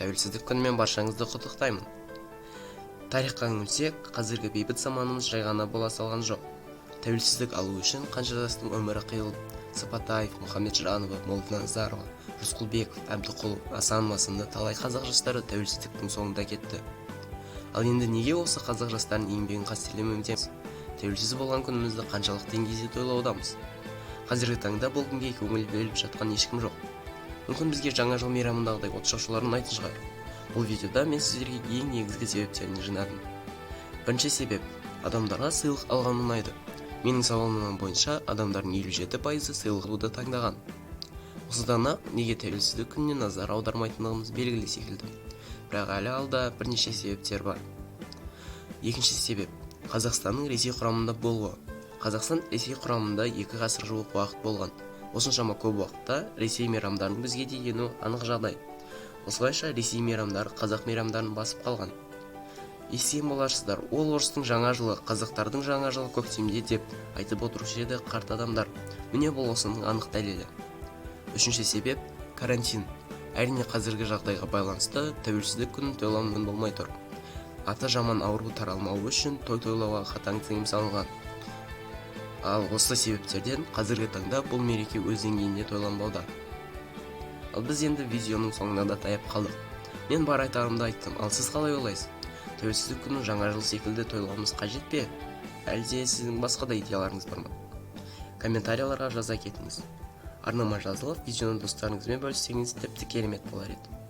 тәуелсіздік күнімен баршаңызды құттықтаймын. Тарихқа үңілсек, қазіргі бейбіт заманымыз жай ғана бола салған жоқ. Тәуелсіздік алу үшін қанша жастың өмірі қиылып, Сапатаев, Мұхамеджанова, Молданазарова, Рысқұлбеков, Әбдіқұлов, Асанова сынды талай қазақ жастары тәуелсіздіктің соңында кетті. Ал енді неге осы қазақ жастарының еңбегін қастерлемеудеміз? Тәуелсіз болған күнімізді қаншалықты деңгейде тойлаудамыз? Қазіргі таңда бұл күнге көңіл бөліп жатқан ешкім жоқ. Мүмкін бізге жаңа жыл мейрамындағыдай отшашулар ұнайтын шығар. Бұл видеода мен сіздерге ең негізгі себептерін жинадым. Бірінші себеп, адамдарға сыйлық алған ұнайды. Менің сауалнамам бойынша адамдардың 57% сыйлық алуды таңдаған. Осыдан-ақ неге тәуелсіздік күніне назар аудармайтындығымыз белгілі секілді. Бірақ әлі алда бірнеше себептер бар. Екінші себеп, Қазақстанның Ресей құрамында болуы. Қазақстан Ресей құрамында 2 ғасыр жуық уақыт болған. Осыншама көп уақытта Ресей мейрамдарының бізге тигені анық жағдай. Осылайша Ресей мейрамдары қазақ мейрамдарын басып қалған. Естіген боларсыздар, ол орыстың жаңа жылы, қазақтардың жаңа жылы көктемде деп айтып отырушы еді қарт адамдар. Міне бұл осының анық дәлелі. Үшінші себеп, карантин. Әрине қазіргі жағдайға байланысты тәуелсіздік күнін тойлау мүмкін болмай тұр. Аты жаман ауру таралмауы үшін тойлауға қатаң тыйым салынған. Ал осы себептерден қазіргі таңда бұл мереке өз деңгейінде тойланбауда. Ал біз енді видеоның соңына да таяп қалдық. Мен бар айтарымды айттым, ал сіз қалай ойлайсыз? Тәуелсіздік күнін жаңа жыл секілді тойлауымыз қажет пе? Әлде сіздің басқа да идеяларыңыз бар ма? Комментарияларға жаза кетіңіз. Арнама жазылып, видеоны достарыңызбен бөліссеңіз тіпті керемет болар еді.